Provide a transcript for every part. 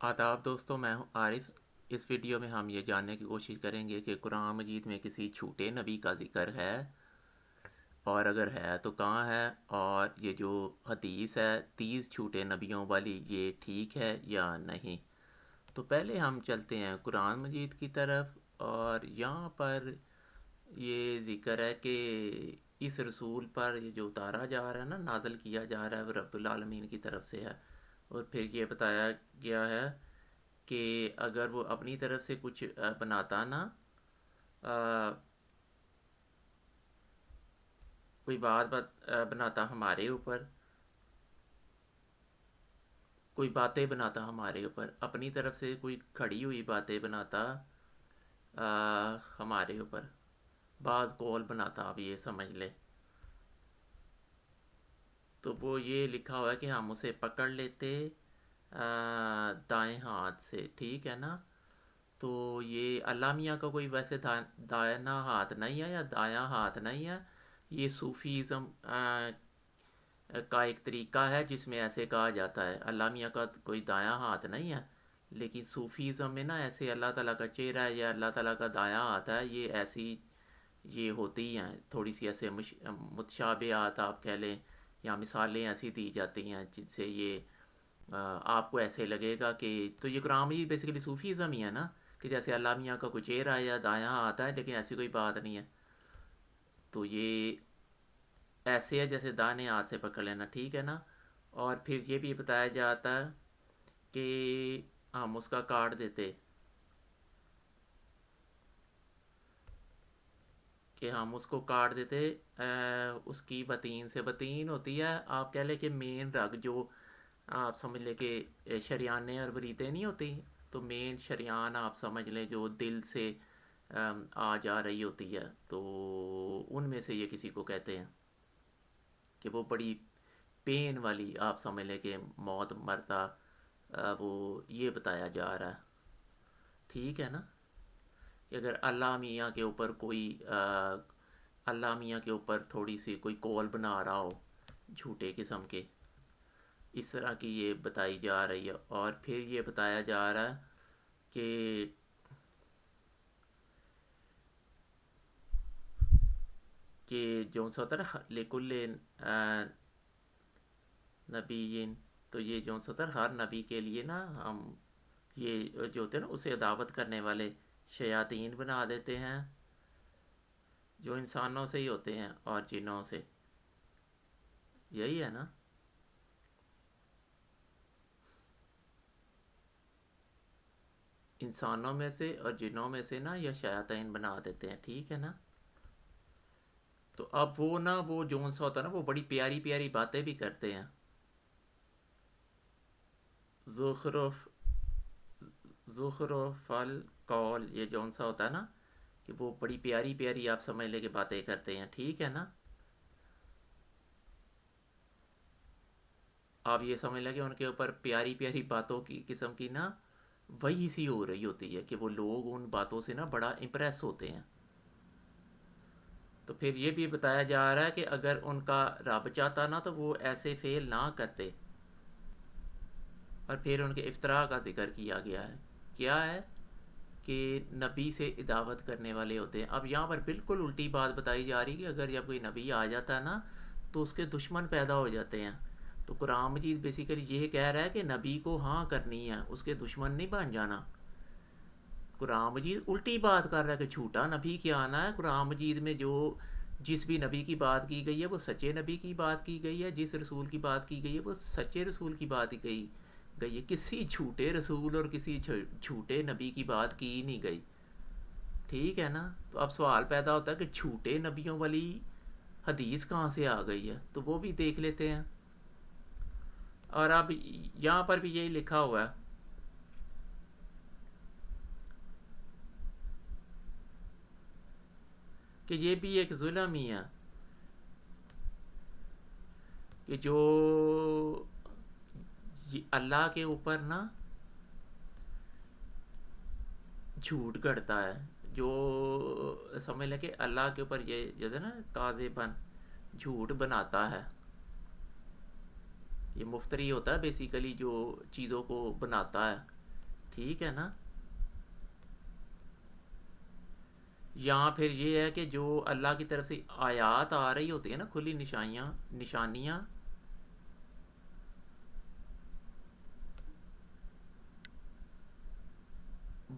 آداب دوستوں، میں ہوں عارف۔ اس ویڈیو میں ہم یہ جاننے کی کوشش کریں گے کہ قرآن مجید میں کسی چھوٹے نبی کا ذکر ہے، اور اگر ہے تو کہاں ہے، اور یہ جو حدیث ہے 30 چھوٹے نبیوں والی، یہ ٹھیک ہے یا نہیں۔ تو پہلے ہم چلتے ہیں قرآن مجید کی طرف، اور یہاں پر یہ ذکر ہے کہ اس رسول پر یہ جو اتارا جا رہا ہے نا، نازل کیا جا رہا ہے، وہ رب العالمین کی طرف سے ہے۔ اور پھر یہ بتایا گیا ہے کہ اگر وہ اپنی طرف سے کچھ بناتا نا، کوئی بناتا ہمارے اوپر، کوئی باتیں بناتا ہمارے اوپر، اپنی طرف سے کوئی کھڑی ہوئی باتیں بناتا ہمارے اوپر، بعض قول بناتا، آپ یہ سمجھ لے، تو وہ یہ لکھا ہوا ہے کہ ہم اسے پکڑ لیتے دائیں ہاتھ سے، ٹھیک ہے نا۔ تو یہ اللہ میاں کا کوئی ویسے دائنا ہاتھ نہیں ہے یا دایاں ہاتھ نہیں ہے، یہ صوفیزم کا ایک طریقہ ہے جس میں ایسے کہا جاتا ہے۔ اللہ میاں کا کوئی دایاں ہاتھ نہیں ہے، لیکن صوفیزم میں نا ایسے اللہ تعالیٰ کا چہرہ ہے یا اللہ تعالیٰ کا دایاں ہاتھ ہے، یہ ایسی یہ ہوتی ہیں تھوڑی سی ایسے متشابہات آپ کہہ لیں، یا مثالیں ایسی دی جاتی ہیں جن سے یہ آپ کو ایسے لگے گا کہ تو یہ قرآن مجید بیسیکلی صوفیزم ہی ہے نا، کہ جیسے اللہ میاں کا کوئی چہرہ ہے یا دایاں آتا ہے، لیکن ایسی کوئی بات نہیں ہے۔ تو یہ ایسے ہے جیسے دانے ہاتھ سے پکڑ لینا، ٹھیک ہے نا۔ اور پھر یہ بھی بتایا جاتا ہے کہ ہم اس کا کاٹ دیتے، کہ ہم اس کو کاٹ دیتے اس کی بطین سے۔ بطین ہوتی ہے آپ کہہ لیں کہ مین رگ، جو آپ سمجھ لیں کہ شریانیں اور بریتیں نہیں ہوتی، تو مین شریان آپ سمجھ لیں جو دل سے آ جا رہی ہوتی ہے، تو ان میں سے یہ کسی کو کہتے ہیں کہ وہ بڑی پین والی، آپ سمجھ لیں کہ موت مرتا، وہ یہ بتایا جا رہا ہے، ٹھیک ہے نا۔ کہ اگر اللہ میاں کے اوپر کوئی اللہ میاں کے اوپر تھوڑی سی کوئی کول بنا رہا ہو جھوٹے قسم کے، اس طرح کی یہ بتائی جا رہی ہے۔ اور پھر یہ بتایا جا رہا ہے کہ جو سطر لکل نبیین، تو یہ جو سطر ہر نبی کے لیے نا، ہم یہ جو ہوتے ہیں نا اسے دعوت کرنے والے شیاطین بنا دیتے ہیں، جو انسانوں سے ہی ہوتے ہیں اور جنوں سے، یہی ہے نا۔ انسانوں میں سے اور جنوں میں سے نا یا شیاطین بنا دیتے ہیں، ٹھیک ہے نا۔ تو اب وہ نا، وہ جون سا ہوتا ہے نا، وہ بڑی پیاری پیاری باتیں بھی کرتے ہیں، زخرف زخرف القول، یہ جون سا ہوتا ہے نا، کہ وہ بڑی پیاری پیاری آپ سمجھ لے کہ باتیں کرتے ہیں، ٹھیک ہے نا۔ آپ یہ سمجھ لیں کہ ان کے اوپر پیاری پیاری باتوں کی قسم کی نا وہی سی ہو رہی ہوتی ہے، کہ وہ لوگ ان باتوں سے نا بڑا امپریس ہوتے ہیں۔ تو پھر یہ بھی بتایا جا رہا ہے کہ اگر ان کا رب چاہتا نا تو وہ ایسے فعل نہ کرتے۔ اور پھر ان کے افطراء کا ذکر کیا گیا ہے، کیا ہے کہ نبی سے دعوت کرنے والے ہوتے ہیں۔ اب یہاں پر بالکل الٹی بات بتائی جا رہی ہے کہ اگر جب کوئی نبی آ جاتا ہے نا تو اس کے دشمن پیدا ہو جاتے ہیں۔ تو قرآن مجید بیسیکلی یہ کہہ رہا ہے کہ نبی کو ہاں کرنی ہے، اس کے دشمن نہیں بن جانا۔ قرآن مجید الٹی بات کر رہا ہے کہ جھوٹا نبی کیا آنا ہے۔ قرآن مجید میں جو جس بھی نبی کی بات کی گئی ہے وہ سچے نبی کی بات کی گئی ہے، جس رسول کی بات کی گئی ہے وہ سچے رسول کی بات کی گئی ہے، کسی جھوٹے رسول اور کسی جھوٹے نبی کی بات کی ہی نہیں گئی، ٹھیک ہے نا۔ تو اب سوال پیدا ہوتا ہے کہ جھوٹے نبیوں والی حدیث کہاں سے آ گئی ہے، تو وہ بھی دیکھ لیتے ہیں۔ اور اب یہاں پر بھی یہی لکھا ہوا ہے کہ یہ بھی ایک ظلم ہی ہے، کہ جو اللہ کے اوپر نا جھوٹ گڑتا ہے، جو سمجھ لیں کہ اللہ کے اوپر یہ جو ہے نا کاذبن جھوٹ بناتا ہے، یہ مفتری ہوتا ہے بیسیکلی، جو چیزوں کو بناتا ہے، ٹھیک ہے نا. یہاں پھر یہ ہے کہ جو اللہ کی طرف سے آیات آ رہی ہوتی ہیں نا، کھلی نشانیاں،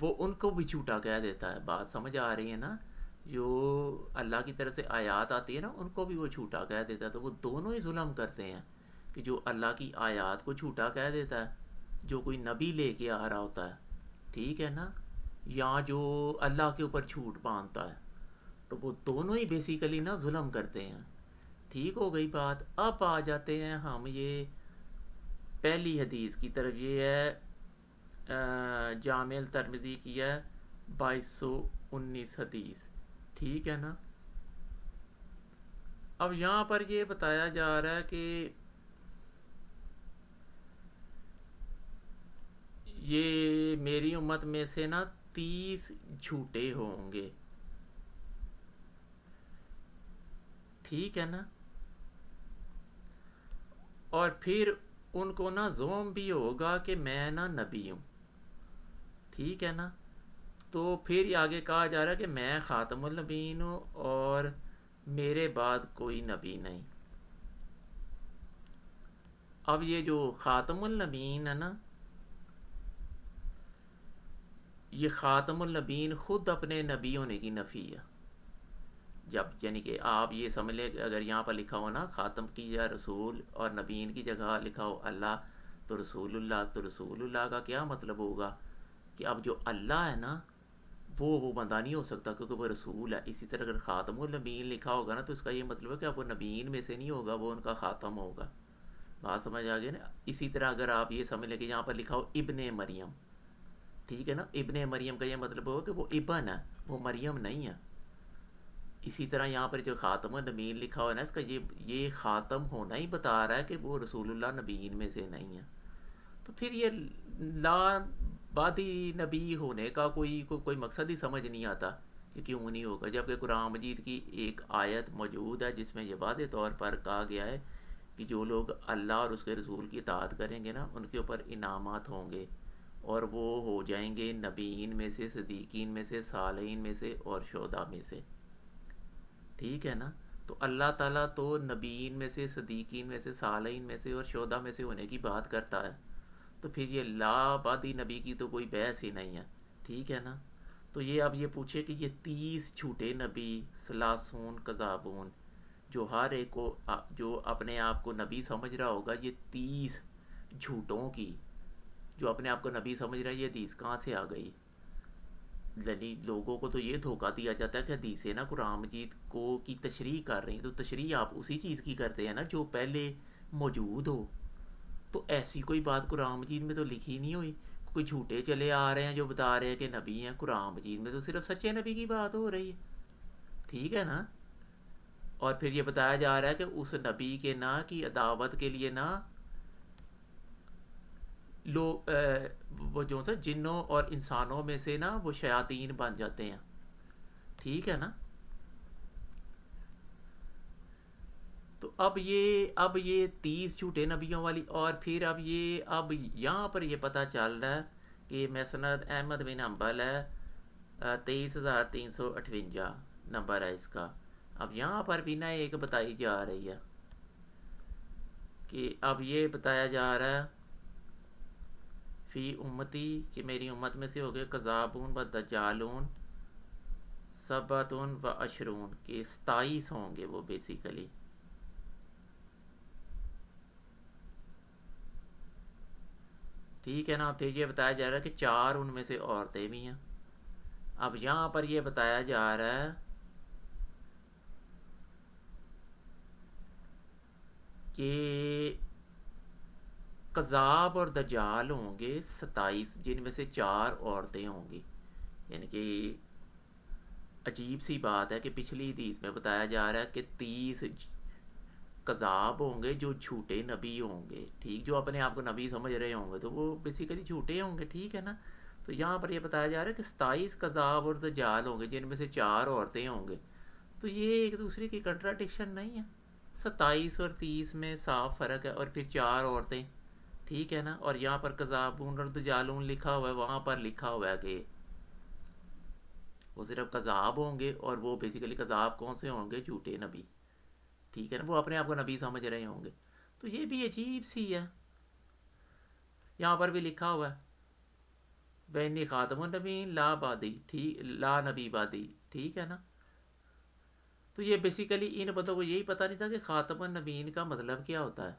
وہ ان کو بھی جھوٹا کہہ دیتا ہے. بات سمجھ آ رہی ہے نا؟ جو اللہ کی طرف سے آیات آتی ہے نا، ان کو بھی وہ جھوٹا کہہ دیتا ہے. تو وہ دونوں ہی ظلم کرتے ہیں، کہ جو اللہ کی آیات کو جھوٹا کہہ دیتا ہے، جو کوئی نبی لے کے آ رہا ہوتا ہے، ٹھیک ہے نا، یا جو اللہ کے اوپر جھوٹ باندھتا ہے. تو وہ دونوں ہی بیسیکلی نا ظلم کرتے ہیں. ٹھیک ہو گئی بات. اب آ جاتے ہیں ہم یہ پہلی حدیث کی طرف. یہ ہے جامع ترمذی کی ہے 2219 حدیث. ٹھیک ہے نا. اب یہاں پر یہ بتایا جا رہا ہے کہ یہ میری امت میں سے نا 30 جھوٹے ہوں گے. ٹھیک ہے نا. اور پھر ان کو نا زوم بھی ہوگا کہ میں نا نبی ہوں. ٹھیک ہے نا. تو پھر یہ آگے کہا جا رہا ہے کہ میں خاتم النبیین ہوں اور میرے بعد کوئی نبی نہیں. اب یہ جو خاتم النبیین ہے نا، یہ خاتم النبیین خود اپنے نبی ہونے کی نفی ہے. جب یعنی کہ آپ یہ سمجھ لیں کہ اگر یہاں پر لکھا ہو نا خاتم کی یا رسول، اور نبیین کی جگہ لکھا ہو اللہ، تو رسول اللہ، تو رسول اللہ کا کیا مطلب ہوگا؟ کہ اب جو اللہ ہے نا، وہ بندہ نہیں ہو سکتا کیونکہ وہ رسول ہے. اسی طرح اگر خاتم النبیین لکھا ہوگا نا، تو اس کا یہ مطلب ہے کہ اب وہ نبیین میں سے نہیں ہوگا، وہ ان کا خاتم ہوگا. بات سمجھ آ گئی نا؟ اسی طرح اگر آپ یہ سمجھ لیں کہ یہاں پر لکھا ہو ابن مریم، ٹھیک ہے نا، ابن مریم کا یہ مطلب ہوگا کہ وہ ابن ہے، وہ مریم نہیں ہے. اسی طرح یہاں پر جو خاتم النبیین لکھا ہوا ہے نا، اس کا یہ خاتم ہونا ہی بتا رہا ہے کہ وہ رسول اللہ نبیین میں سے نہیں ہے. تو پھر یہ لا بعدی نبی ہونے کا کوئی مقصد ہی سمجھ نہیں آتا کہ کیوں نہیں ہوگا، جبکہ قرآن مجید کی ایک آیت موجود ہے جس میں یہ واضح طور پر کہا گیا ہے کہ جو لوگ اللہ اور اس کے رسول کی اطاعت کریں گے نا، ان کے اوپر انعامات ہوں گے، اور وہ ہو جائیں گے نبیین میں سے، صدیقین میں سے، صالحین میں سے، اور شہداء میں سے. ٹھیک ہے نا. تو اللہ تعالیٰ تو نبیین میں سے، صدیقین میں سے، صالحین میں سے اور شہداء میں سے ہونے کی بات کرتا ہے. تو پھر یہ لا بعدی نبی کی تو کوئی بحث ہی نہیں ہے. ٹھیک ہے نا. تو یہ اب یہ پوچھے کہ یہ 30 جھوٹے نبی، سلاسون کذابون، جو ہر ایک کو جو اپنے آپ کو نبی سمجھ رہا ہوگا، یہ 30 جھوٹوں کی، جو اپنے آپ کو نبی سمجھ رہا ہے، یہ حدیث کہاں سے آ گئی؟ یعنی لوگوں کو تو یہ دھوکہ دیا جاتا ہے کہ حدیثیں نا قرآن مجید کو کی تشریح کر رہی ہیں. تو تشریح آپ اسی چیز کی کرتے ہیں نا جو پہلے موجود ہو. تو ایسی کوئی بات قرآن مجید میں تو لکھی نہیں ہوئی. کوئی جھوٹے چلے آ رہے ہیں جو بتا رہے ہیں کہ نبی ہیں. قرآن مجید میں تو صرف سچے نبی کی بات ہو رہی ہے. ٹھیک ہے نا. اور پھر یہ بتایا جا رہا ہے کہ اس نبی کے نا کی عداوت کے لیے نا لوگ وہ جو سا جنوں اور انسانوں میں سے نا وہ شیاطین بن جاتے ہیں. ٹھیک ہے نا. تو اب یہ 30 جھوٹے نبیوں والی، اور پھر اب یہاں پر یہ پتہ چل رہا ہے کہ مسند احمد بن حنبل ہے 23,358 نمبر ہے اس کا. اب یہاں پر بھی نا ایک بتائی جا رہی ہے کہ اب یہ بتایا جا رہا ہے فی امتی، کہ میری امت میں سے ہو گئے کذابون و دجالون سبتون و اشرون، کہ 27 ہوں گے وہ بیسیکلی. ٹھیک ہے نا. پھر یہ بتایا جا رہا ہے کہ 4 ان میں سے عورتیں بھی ہیں. اب یہاں پر یہ بتایا جا رہا ہے کہ قذاب اور دجال ہوں گے 27، جن میں سے 4 عورتیں ہوں گی. یعنی کہ عجیب سی بات ہے کہ پچھلی حدیث میں بتایا جا رہا ہے کہ 30 قذاب ہوں گے جو جھوٹے نبی ہوں گے. ٹھیک، جو اپنے آپ کو نبی سمجھ رہے ہوں گے تو وہ بیسیکلی جھوٹے ہوں گے. ٹھیک ہے نا. تو یہاں پر یہ بتایا جا رہا ہے کہ 27 قذاب اور دجال ہوں گے جن میں سے 4 عورتیں ہوں گے. تو یہ ایک دوسرے کی کنٹراڈکشن نہیں ہے؟ 27 اور 30 میں صاف فرق ہے، اور پھر 4 عورتیں. ٹھیک ہے نا. اور یہاں پر کذابون اور دجالون لکھا ہوا ہے, وہاں پر لکھا ہوا ہے کہ وہ صرف کذاب ہوں گے, اور وہ بیسیکلی کذاب کون سے ہوں گے؟ جھوٹے نبی. ٹھیک ہے نا, وہ اپنے آپ کو نبی سمجھ رہے ہوں گے. تو یہ بھی عجیب سی ہے. یہاں پر بھی لکھا ہوا ہے وَإِنِّي خَاتَمُ النَّبِيِّينَ لا بادی, ٹھیک, لا نبی بادی. ٹھیک ہے نا. تو یہ بیسیکلی ان بندوں کو یہی پتہ نہیں تھا کہ خاتم النبیین کا مطلب کیا ہوتا ہے.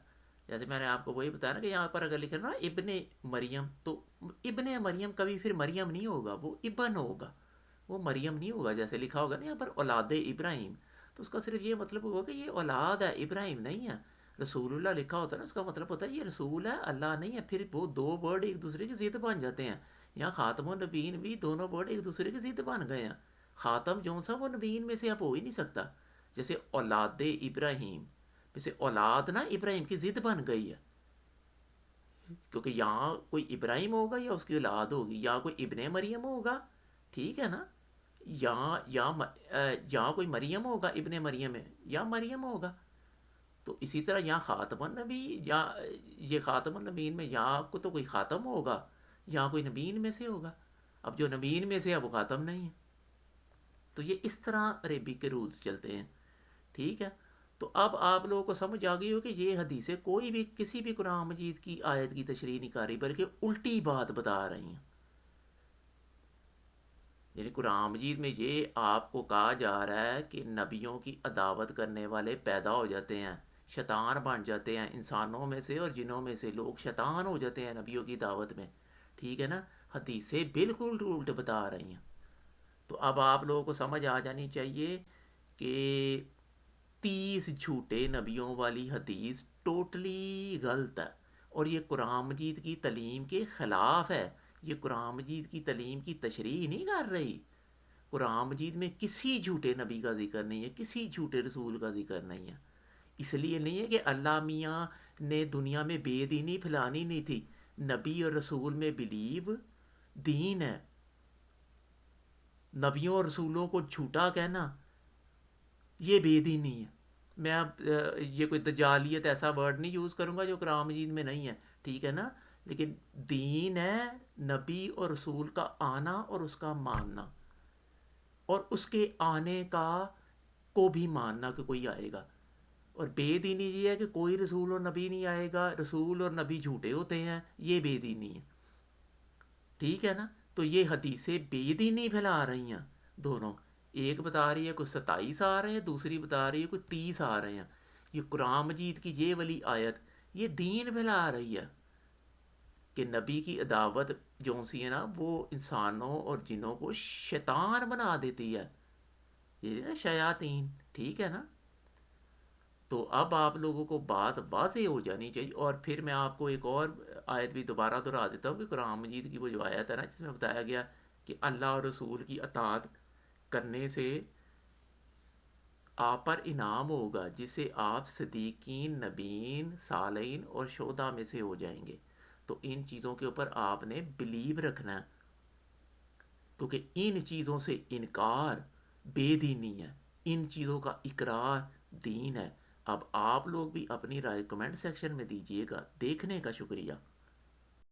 جیسے میں نے آپ کو وہی بتایا نا کہ یہاں پر اگر لکھا نا ابن مریم, تو ابن مریم کبھی پھر مریم نہیں ہوگا, وہ ابن ہوگا, وہ مریم نہیں ہوگا. جیسے لکھا ہوگا نا یہاں پر اولاد ابراہیم, تو اس کا صرف یہ مطلب ہوگا کہ یہ اولاد ہے, ابراہیم نہیں ہے. رسول اللہ لکھا ہوتا ہے نا, اس کا مطلب ہوتا ہے یہ رسول ہے, اللہ نہیں ہے. پھر وہ دو ورڈ ایک دوسرے کی ضد بن جاتے ہیں. یہاں خاتم النبیین بھی دونوں ورڈ ایک دوسرے کی ضد بن گئے ہیں. خاتم جو سا وہ نبیین میں سے اب ہو ہی نہیں سکتا. جیسے اولاد ابراہیم, جیسے اولاد نا ابراہیم کی ضد بن گئی ہے, کیونکہ یہاں کوئی ابراہیم ہوگا یا اس کی اولاد ہوگی, یا کوئی ابن مریم ہوگا. ٹھیک ہے نا. یہاں کوئی مریم ہوگا, ابن مریم میں, یا مریم ہوگا. تو اسی طرح یہاں خاتم النبی, یا یہ خاتم النبیین میں یہاں کو تو کوئی خاتم ہوگا, یہاں کوئی نبیین میں سے ہوگا. اب جو نبیین میں سے ہے وہ خاتم نہیں ہے. تو یہ اس طرح عربی کے رولز چلتے ہیں. ٹھیک ہے. تو اب آپ لوگوں کو سمجھ آ گئی ہو کہ یہ حدیثیں کوئی بھی کسی بھی قرآن مجید کی آیت کی تشریح نہیں کر رہی, بلکہ الٹی بات بتا رہی ہیں. یعنی قرآن مجید میں یہ آپ کو کہا جا رہا ہے کہ نبیوں کی عداوت کرنے والے پیدا ہو جاتے ہیں, شیطان بن جاتے ہیں. انسانوں میں سے اور جنوں میں سے لوگ شیطان ہو جاتے ہیں نبیوں کی دعوت میں. ٹھیک ہے نا. حدیثیں بالکل الٹ بتا رہی ہیں. تو اب آپ لوگوں کو سمجھ آ جانی چاہیے کہ 30 جھوٹے نبیوں والی حدیث ٹوٹلی غلط ہے, اور یہ قرآن مجید کی تعلیم کے خلاف ہے. یہ قرآن مجید کی تعلیم کی تشریح نہیں کر رہی. قرآن مجید میں کسی جھوٹے نبی کا ذکر نہیں ہے, کسی جھوٹے رسول کا ذکر نہیں ہے. اس لیے نہیں ہے کہ اللہ میاں نے دنیا میں بے دینی پھیلانی نہیں تھی. نبی اور رسول میں بلیو دین ہے. نبیوں اور رسولوں کو جھوٹا کہنا یہ بے دینی ہے. میں اب یہ کوئی دجالیت ایسا ورڈ نہیں یوز کروں گا جو قرآن مجید میں نہیں ہے. ٹھیک ہے نا. لیکن دین ہے نبی اور رسول کا آنا اور اس کا ماننا, اور اس کے آنے کا کو بھی ماننا کہ کوئی آئے گا. اور بے دینی یہ ہے کہ کوئی رسول اور نبی نہیں آئے گا, رسول اور نبی جھوٹے ہوتے ہیں, یہ بے دینی ہے. ٹھیک ہے نا. تو یہ حدیثیں بے دینی پھیلا رہی ہیں دونوں. ایک بتا رہی ہے کوئی 27 آ رہے ہیں, دوسری بتا رہی ہے کوئی 30 آ رہے ہیں. یہ قرآن مجید کی یہ والی آیت یہ دین پھیلا رہی ہے کہ نبی کی عداوت جو سی ہے نا وہ انسانوں اور جنوں کو شیطان بنا دیتی ہے. یہ نا شیاطین. ٹھیک ہے نا. تو اب آپ لوگوں کو بات واضح ہو جانی چاہیے. اور پھر میں آپ کو ایک اور آیت بھی دوبارہ دہرا دیتا ہوں کہ قرآن مجید کی وہ جو آیت ہے نا جس میں بتایا گیا کہ اللہ اور رسول کی اطاعت کرنے سے آپ پر انعام ہوگا, جسے آپ صدیقین, نبیین, صالحین اور شہداء میں سے ہو جائیں گے. تو ان چیزوں کے اوپر آپ نے بلیو رکھنا ہے, کیونکہ ان چیزوں سے انکار بے دینی ہے, ان چیزوں کا اقرار دین ہے. اب آپ لوگ بھی اپنی رائے کمنٹ سیکشن میں دیجیے گا. دیکھنے کا شکریہ.